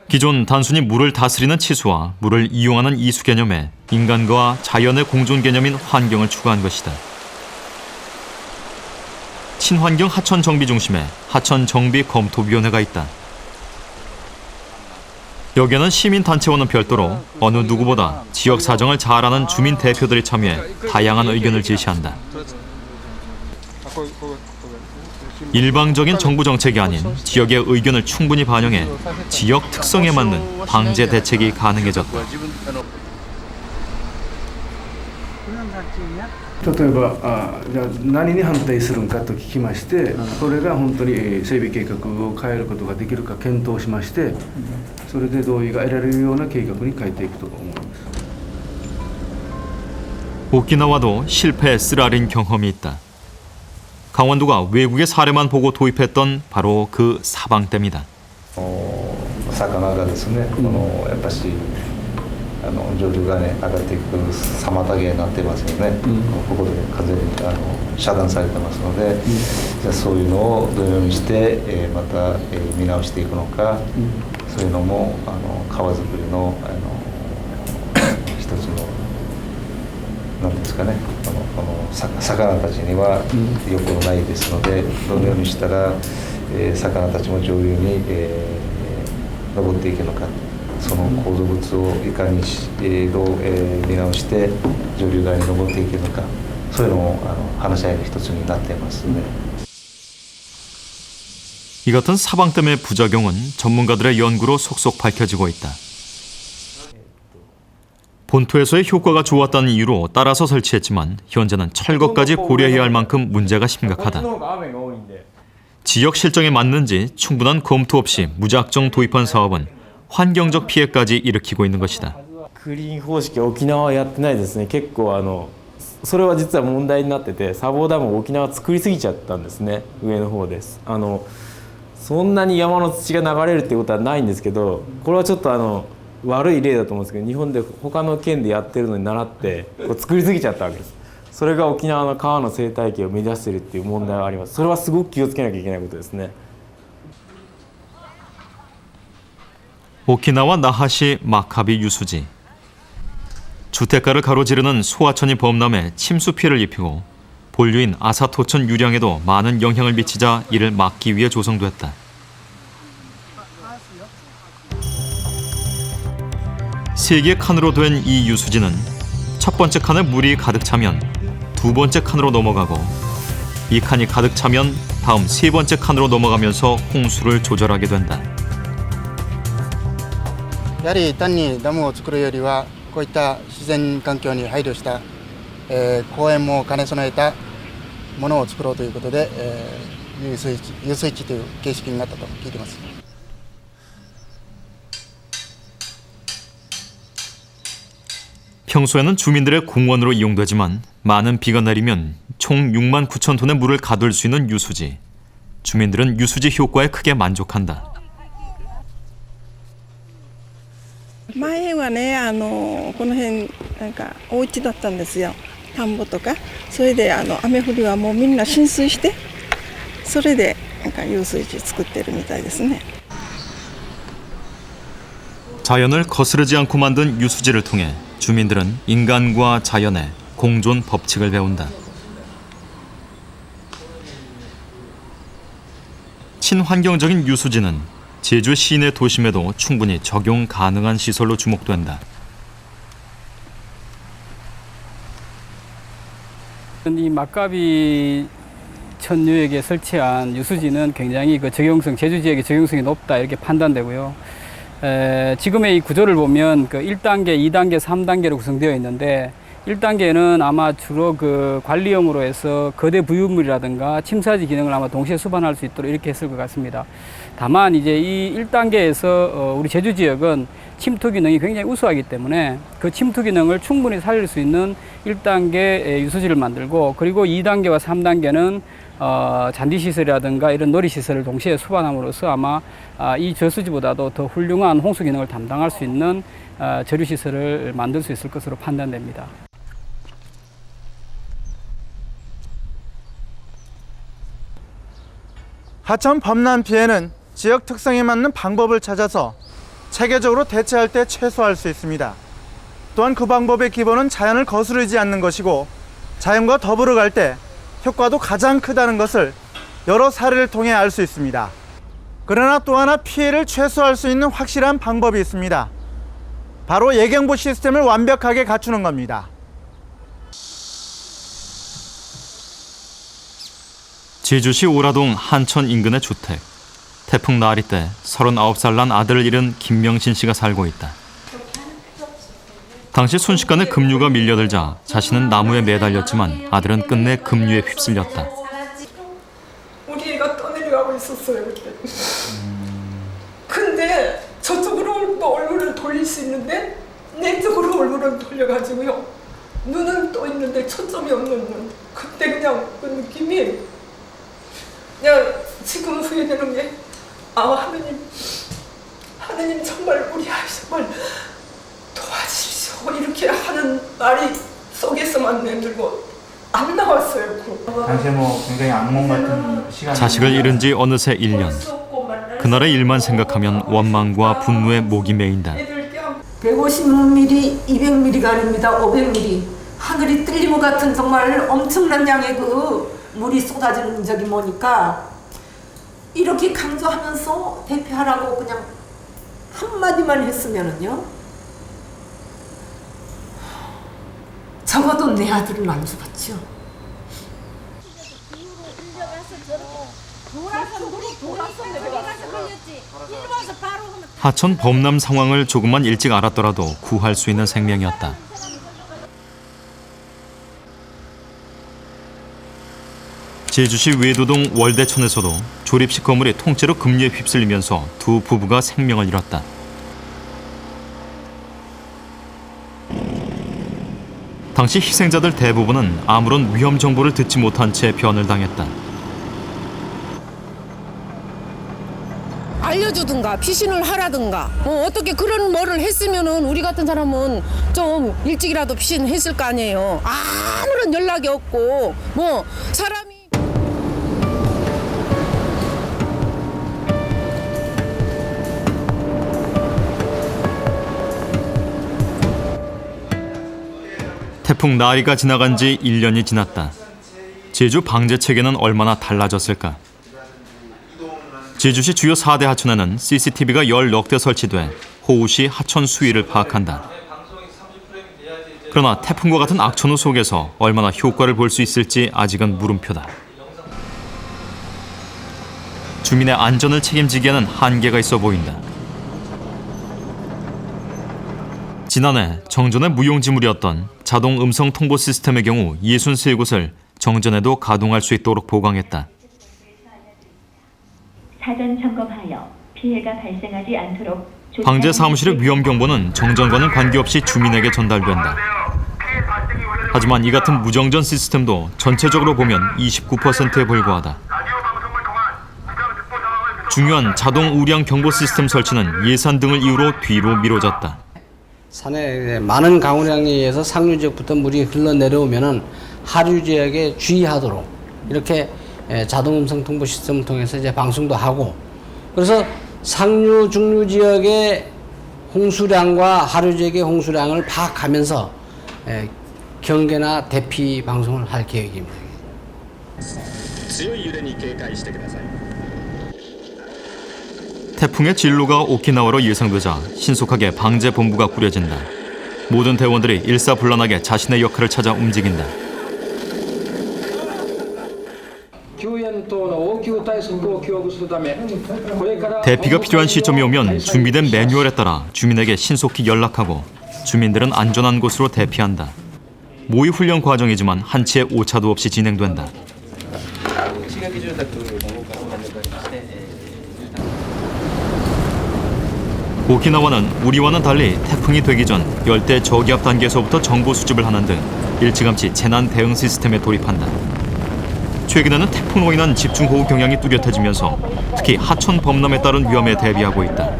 기존 단순히 물을 다스리는 치수와 물을 이용하는 이수 개념에 인간과 자연의 공존 개념인 환경을 추가한 것이다. 친환경 하천 정비 중심에 하천 정비 검토위원회가 있다. 여기에는 시민단체와는 별도로 어느 누구보다 지역 사정을 잘 아는 주민 대표들이 참여해 다양한 의견을 제시한다. 일방적인 정부 정책이 아닌 지역의 의견을 충분히 반영해 지역 특성에 맞는 방제 대책이 가능해졌다. 例えばじゃあ何に反対するんかと聞きまして、それが本当に整備計画を変えることができるか検討しまして、それで同意が得られるような計画に変えていくと思います。 오키나와도 실패에 쓰라린 경험이 있다. 강원도가 외국의 사례만 보고 도입했던 바로 그 사방댐이다. 魚がですね、やっぱし上流がね上がっていく妨げになってますよね。ここで完全に遮断されてますので、じゃあそういうのをどのようにして、また、見直していくのか、そういうのも川作りの一つのなんですかね、魚たちには良くないですので、どのようにしたら、魚たちも上流に、登っていけるのか。 その構造物をいかにどう見直して上流側に登っていけるのか、そういうのも話し合いの一つになっていますね。 이 같은 사방댐의 부작용은 전문가들의 연구로 속속 밝혀지고 있다. 본토에서의 효과가 좋았다는 이유로 따라서 설치했지만 현재는 철거까지 고려해야 할 만큼 문제가 심각하다. 지역 실정에 맞는지 충분한 검토 없이 무작정 도입한 사업은 환경적 피해까지 일으키고 있는 것이다. クリーン方式沖縄はやってないですね。結構それは実は問題になってて、砂防ダムを沖縄作りすぎちゃったんですね。上の方です。そんなに山の土が流れるってことはないんですけど、これはちょっと悪い例だと思うんですけど、日本で他の県でやってるのに倣って作りすぎちゃったわけです。それが沖縄の川の生態系を乱しているっていう問題があります。それはすごく気をつけなきゃいけないことですね。 오키나와 나하시 마카비 유수지. 주택가를 가로지르는 소하천이 범람해 침수 피해를 입히고 본류인 아사토천 유량에도 많은 영향을 미치자 이를 막기 위해 조성됐다. 세 개의 칸으로 된 이 유수지는 첫 번째 칸에 물이 가득 차면 두 번째 칸으로 넘어가고 이 칸이 가득 차면 다음 세 번째 칸으로 넘어가면서 홍수를 조절하게 된다. やはり単にダムを作るよりはこういった自然環境に配慮した、公園も兼ね備えたものを作ろうということで、遊水地という形式になったと聞いています。 평소에는 주민들의 공원으로 이용되지만 많은 비가 내리면 총 6만 9천 톤의 물을 가둘 수 있는 유수지. 주민들은 유수지 효과에 크게 만족한다. 前はね、この辺なんかお家だったんですよ。田んぼとか。それで雨降りはもうみんな浸水して、それでなんか遊水地作ってるみたいですね。 자연을 거스르지 않고 만든 유수지를 통해 주민들은 인간과 자연의 공존 법칙을 배운다. 친환경적인 유수지는 제주 시내 도심에도 충분히 적용 가능한 시설로 주목된다. 이 막가비 천유역에 설치한 유수지는 굉장히 제주 지역의 적용성이 높다 이렇게 판단되고요. 지금의 이 구조를 보면 1단계, 2단계, 3단계로 구성되어 있는데 1단계는 아마 주로 관리용으로 해서 거대 부유물이라든가 침사지 기능을 아마 동시에 수반할 수 있도록 이렇게 했을 것 같습니다. 다만 이제 이 1단계에서 우리 제주 지역은 침투 기능이 굉장히 우수하기 때문에 그 침투 기능을 충분히 살릴 수 있는 1단계 유수지를 만들고 그리고 2단계와 3단계는 잔디시설이라든가 이런 놀이시설을 동시에 수반함으로써 아마 이 저수지보다도 더 훌륭한 홍수 기능을 담당할 수 있는 저류시설을 만들 수 있을 것으로 판단됩니다. 하천 범람 피해는 지역 특성에 맞는 방법을 찾아서 체계적으로 대처할 때 최소화할 수 있습니다. 또한 그 방법의 기본은 자연을 거스르지 않는 것이고 자연과 더불어 갈 때 효과도 가장 크다는 것을 여러 사례를 통해 알 수 있습니다. 그러나 또 하나 피해를 최소화할 수 있는 확실한 방법이 있습니다. 바로 예경보 시스템을 완벽하게 갖추는 겁니다. 제주시 오라동 한천 인근의 주택. 태풍 나리 때 39살 난 아들을 잃은 김명신 씨가 살고 있다. 당시 순식간에 급류가 밀려들자 자신은 나무에 매달렸지만 아들은 끝내 급류에 휩쓸렸다. 우리 애가 떠내려가고 있었어요 그때. 근데 저쪽으로 또 얼굴을 돌릴 수 있는데 내 쪽으로 얼굴을 돌려가지고요. 눈은 떠 있는데 초점이 없는 눈. 그때 그냥 그 느낌이 그냥 지금 후회되는 게 하느님 정말 우리 아이 정말 도와주시오 이렇게 하는 말이 속에서만 내들고 안 나왔어요. 당시에 굉장히 악몽 같은 시간. 자식을 잃은 지 어느새 1년. 그날의 일만 생각하면 원망과 분노에 목이 메인다. 150mm, 200mm가 아닙니다. 500mm. 하늘이 뚫린 것 같은 정말 엄청난 양의 물이 쏟아지는 적이 뭐니까 이렇게 강조하면서 대피하라고 그냥 한마디만 했으면은요. 적어도 내 아들은 안 죽었죠. 하천 범람 상황을 조금만 일찍 알았더라도 구할 수 있는 생명이었다. 제주시 외도동 월대촌에서도 조립식 건물이 통째로 급류에 휩쓸리면서 두 부부가 생명을 잃었다. 당시 희생자들 대부분은 아무런 위험 정보를 듣지 못한 채 변을 당했다. 알려주든가 피신을 하라든가 어떻게 그런 뭐를 했으면은 우리 같은 사람은 좀 일찍이라도 피신했을 거 아니에요. 아무런 연락이 없고 사람이 태풍 나리가 지나간 지 1년이 지났다. 제주 방제 체계는 얼마나 달라졌을까? 제주시 주요 4대 하천에는 CCTV가 10몇 대 설치돼 호우시 하천 수위를 파악한다. 그러나 태풍과 같은 악천후 속에서 얼마나 효과를 볼 수 있을지 아직은 물음표다. 주민의 안전을 책임지기에는 한계가 있어 보인다. 지난해 정전의 무용지물이었던 자동 음성 통보 시스템의 경우 63곳을 정전에도 가동할 수 있도록 보강했다. 사전 점검하여 피해가 발생하지 않도록 방제 사무실의 위험 경보는 정전과는 관계없이 주민에게 전달된다. 하지만 이 같은 무정전 시스템도 전체적으로 보면 29%에 불과하다. 중요한 자동 우량 경보 시스템 설치는 예산 등을 이유로 뒤로 미뤄졌다. 산에 많은 강우량에 의해서 상류 지역부터 물이 흘러내려오면은 하류 지역에 주의하도록 이렇게 자동 음성 통보 시스템을 통해서 이제 방송도 하고, 그래서 상류 중류 지역의 홍수량과 하류 지역의 홍수량을 파악하면서 경계나 대피 방송을 할 계획입니다. 태풍의 진로가 오키나와로 예상되자 신속하게 방제 본부가 꾸려진다. 모든 대원들이 일사불란하게 자신의 역할을 찾아 움직인다. 대피가 필요한 시점이 오면 준비된 매뉴얼에 따라 주민에게 신속히 연락하고 주민들은 안전한 곳으로 대피한다. 모의 훈련 과정이지만 한치의 오차도 없이 진행된다. 오키나와는 우리와는 달리 태풍이 되기 전 열대 저기압 단계에서부터 정보 수집을 하는 등 일찌감치 재난 대응 시스템에 돌입한다. 최근에는 태풍으로 인한 집중호우 경향이 뚜렷해지면서 특히 하천 범람에 따른 위험에 대비하고 있다.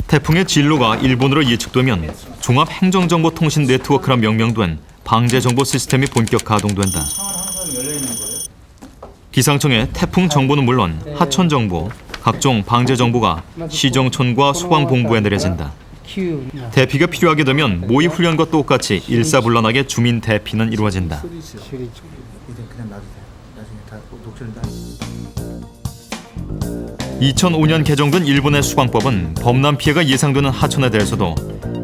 태풍의 진로가 일본으로 예측되면 종합행정정보통신 네트워크라 명명된 방제정보 시스템이 본격 가동된다. 기상청의 태풍 정보는 물론 하천 정보, 각종 방제 정보가 시정촌과 소방본부에 내려진다. 대피가 필요하게 되면 모의 훈련과 똑같이 일사불란하게 주민 대피는 이루어진다. 2005년 개정된 일본의 수방법은 범람 피해가 예상되는 하천에 대해서도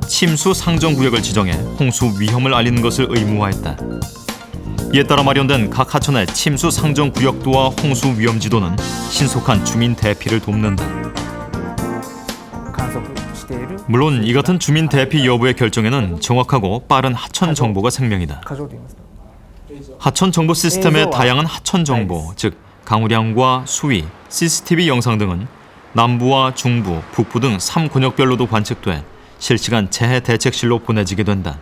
침수 상정구역을 지정해 홍수 위험을 알리는 것을 의무화했다. 이에 따라 마련된 각 하천의 침수 상정구역도와 홍수 위험지도는 신속한 주민 대피를 돕는다. 물론 이 같은 주민 대피 여부의 결정에는 정확하고 빠른 하천 정보가 생명이다. 하천 정보 시스템의 다양한 하천 정보, 즉 강우량과 수위, CCTV 영상 등은 남부와 중부, 북부 등 3권역별로도 관측돼 실시간 재해 대책실로 보내지게 된다.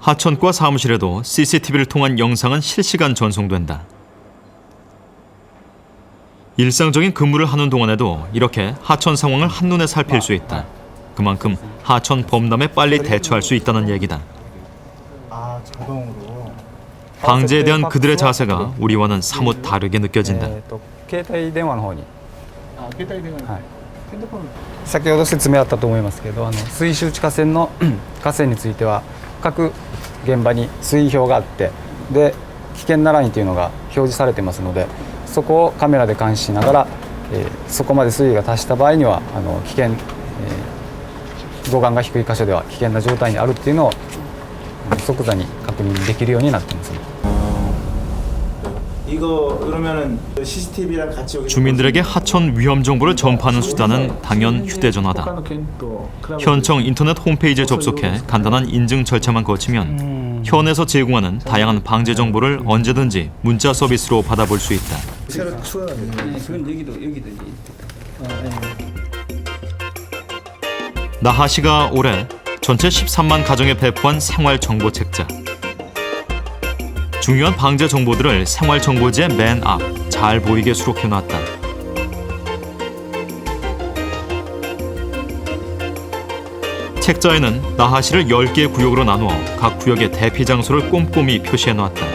하천과 사무실에도 CCTV를 통한 영상은 실시간 전송된다. 일상적인 근무를 하는 동안에도 이렇게 하천 상황을 한눈에 살필 수 있다. 그만큼 하천 범람에 빨리 대처할 수 있다는 얘기다. 방제에 대한 그들의 자세가 우리와는 사뭇 다르게 느껴진다. 携帯電話の方に先ほど説明あったと思いますけど、水周地河川の河川については各現場に水位表があって、で危険なラインというのが表示されてますので、そこをカメラで監視しながら、そこまで水位が達した場合には危険、護岸が低い箇所では危険な状態にあるっていうのを即座に確認できるようになってます。 주민들에게 하천 위험 정보를 전파하는 수단은 당연 휴대전화다. 현청 인터넷 홈페이지에 접속해 간단한 인증 절차만 거치면 현에서 제공하는 다양한 방제 정보를 언제든지 문자 서비스로 받아볼 수 있다. 나하시가 올해 전체 13만 가정에 배포한 생활정보책자. 중요한 방제 정보들을 생활정보지의 맨 앞 잘 보이게 수록해놨다. 책자에는 나하시를 10개의 구역으로 나누어 각 구역의 대피 장소를 꼼꼼히 표시해놓았다.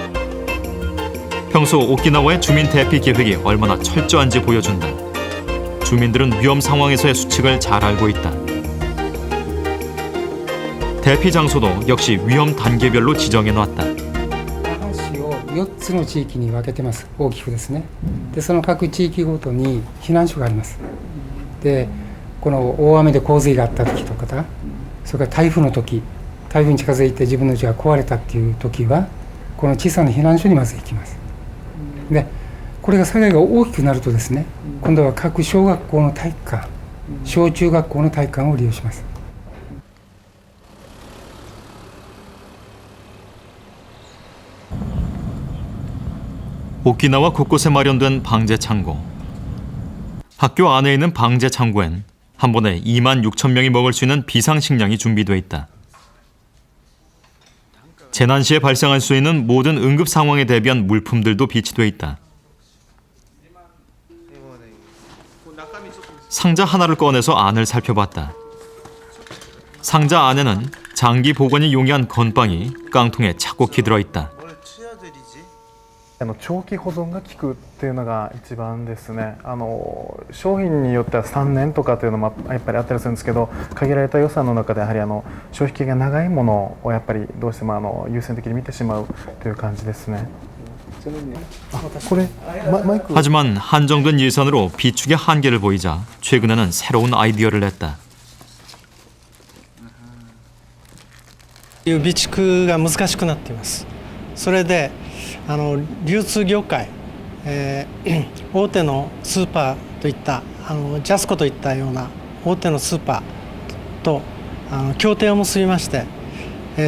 평소 오키나와의 주민 대피 계획이 얼마나 철저한지 보여준다. 주민들은 위험 상황에서의 수칙을 잘 알고 있다. 대피 장소도 역시 위험 단계별로 지정해 놨다. 市を4つの地域に分けてます。大きくですね。でその各地域ごとに避難所があります。でこの大雨で洪水があった時とか、それから台風の時、台風に近づいて自分の家が壊れたっていう時はこの小さな避難所にまず行きます。でこれが災害が大きくなるとですね、今度は各小学校の体育館、小中学校の体育館を利用します。 오키나와 곳곳에 마련된 방제 창고. 학교 안에 있는 방제 창고엔 한 번에 2만 6천 명이 먹을 수 있는 비상식량이 준비돼 있다. 재난 시에 발생할 수 있는 모든 응급 상황에 대비한 물품들도 비치돼 있다. 상자 하나를 꺼내서 안을 살펴봤다. 상자 안에는 장기 보관이 용이한 건빵이 깡통에 차곡히 들어있다. 長期保存が効くっていうのが一番ですね。商品によっては3年とかというのもやっぱりあったりするんですけど、限られた予算の中でやはり消費期限が長いものをやっぱりどうしても優先的に見てしまうという感じですね。 하지만 한정된 예산으로 비축의 한계를 보이자 최근에는 새로운 아이디어를 냈다. 備蓄が難しくなっています。それで流通業界、大手のスーパーといったジャスコといったような大手のスーパーと協定を結びまして、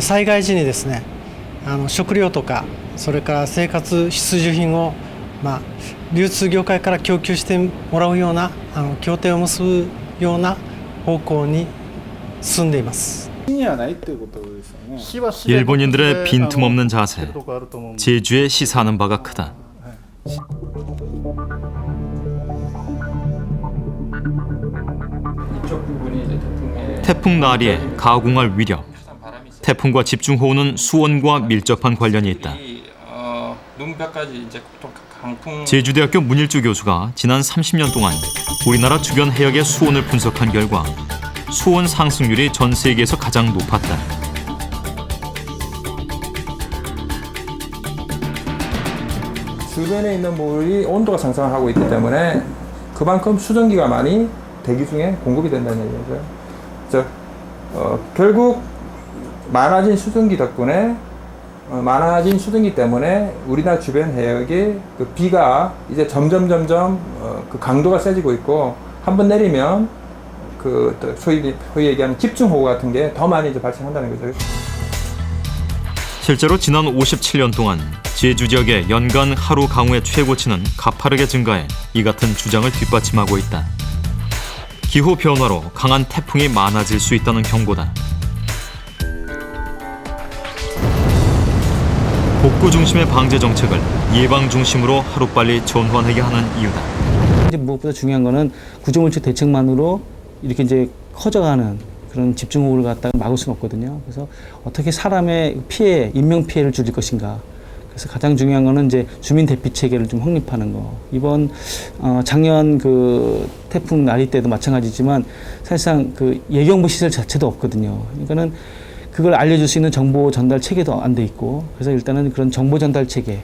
災害時にですね食料とかそれから生活必需品を、流通業界から供給してもらうような協定を結ぶような方向に進んでいます。 일본인들의 빈틈없는 자세, 제주에 시사하는 바가 크다. 태풍 나리에 가공할 위력. 태풍과 집중호우는 수온과 밀접한 관련이 있다. 제주대학교 문일주 교수가 지난 30년 동안 우리나라 주변 해역의 수온을 분석한 결과 수온 상승률이 전 세계에서 가장 높았다. 주변에 있는 물이 온도가 상승을 하고 있기 때문에 그만큼 수증기가 많이 대기 중에 공급이 된다는 얘기죠. 즉 결국 많아진 수증기 덕분에 많아진 수증기 때문에 우리나라 주변 해역에 그 비가 이제 점점 그 강도가 세지고 있고 한번 내리면 그 소위 얘기하는 집중호우 같은 게 더 많이 이제 발생한다는 거죠. 실제로 지난 57년 동안 제주 지역의 연간 하루 강우의 최고치는 가파르게 증가해 이 같은 주장을 뒷받침하고 있다. 기후 변화로 강한 태풍이 많아질 수 있다는 경고다. 복구 중심의 방제 정책을 예방 중심으로 하루빨리 전환하게 하는 이유다. 이제 무엇보다 중요한 거는 구조물질 대책만으로 이렇게 이제 커져가는 그런 집중호우를 갖다가 막을 수는 없거든요. 그래서 어떻게 사람의 피해, 인명 피해를 줄일 것인가. 그래서 가장 중요한 거는 이제 주민 대피 체계를 좀 확립하는 거. 이번 작년 그 태풍 나리 때도 마찬가지지만 사실상 그 예경보 시설 자체도 없거든요. 그러니까는 그걸 알려줄 수 있는 정보 전달 체계도 안 돼 있고, 그래서 일단은 그런 정보 전달 체계,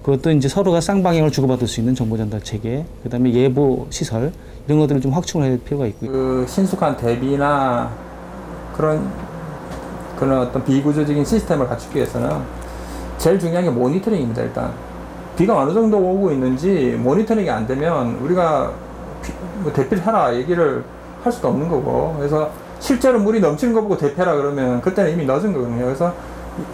그것도 이제 서로가 쌍방향을 주고받을 수 있는 정보 전달 체계, 그다음에 예보 시설 이런 것들을 좀 확충을 해야 될 필요가 있고요. 그 신속한 대비나 그런 어떤 비구조적인 시스템을 갖추기 위해서는 제일 중요한 게 모니터링입니다. 일단 비가 어느 정도 오고 있는지 모니터링이 안 되면 우리가 뭐 대피를 하라 얘기를 할 수도 없는 거고, 그래서 실제로 물이 넘치는 거 보고 대피하라 그러면 그때는 이미 늦은 거거든요. 그래서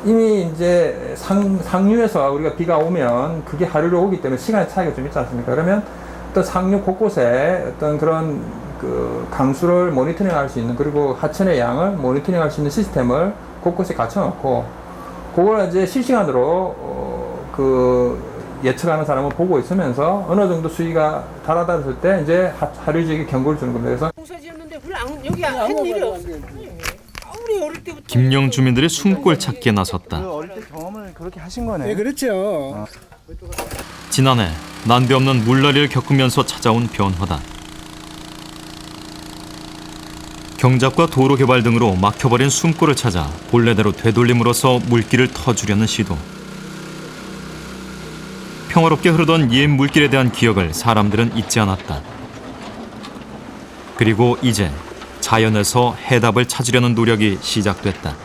이미 이제 상류에서 우리가 비가 오면 그게 하류로 오기 때문에 시간의 차이가 좀 있지 않습니까? 그러면 어떤 상류 곳곳에 어떤 그런 그 강수를 모니터링 할 수 있는, 그리고 하천의 양을 모니터링 할 수 있는 시스템을 곳곳에 갖춰놓고 그걸 이제 실시간으로 그 예측하는 사람을 보고 있으면서 어느 정도 수위가 달아들었을 때 이제 하류 지역에 경고를 주는 겁니다. 그래서 여기 한 일이 없어. 김영 주민들이 숨골 찾기에 나섰다. 어릴 때 경험을 그렇게 하신 거네. 네, 그렇죠. 지난해 난데없는 물난리를 겪으면서 찾아온 변화다. 경작과 도로 개발 등으로 막혀버린 숨골을 찾아 본래대로 되돌림으로써 물길을 터주려는 시도. 평화롭게 흐르던 옛 물길에 대한 기억을 사람들은 잊지 않았다. 그리고 이제 자연에서 해답을 찾으려는 노력이 시작됐다.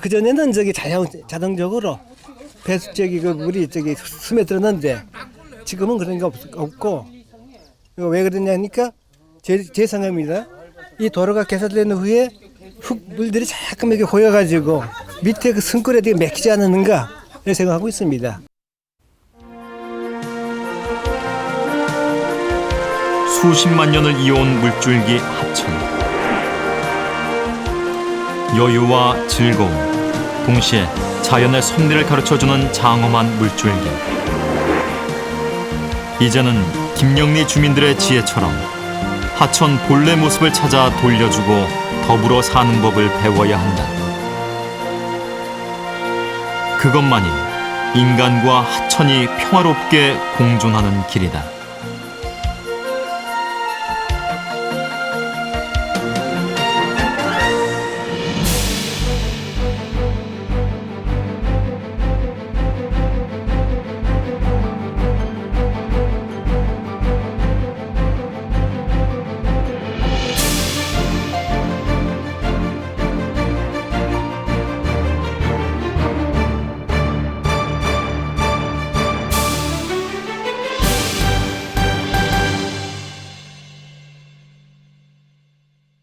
그전에는 자동적으로 그 물이 스며들었는데 지금은 그런 게 없고, 왜 그러냐니까 제 생각입니다. 이 도로가 개설된 후에 흙물들이 자꾸 이렇게 고여가지고 밑에 그 승골에 되게 맥히지 않았는가 이렇게 생각하고 있습니다. 수십만 년을 이어온 물줄기 하천. 여유와 즐거움, 동시에 자연의 섭리를 가르쳐주는 장엄한 물줄기. 이제는 김영리 주민들의 지혜처럼 하천 본래 모습을 찾아 돌려주고 더불어 사는 법을 배워야 한다. 그것만이 인간과 하천이 평화롭게 공존하는 길이다.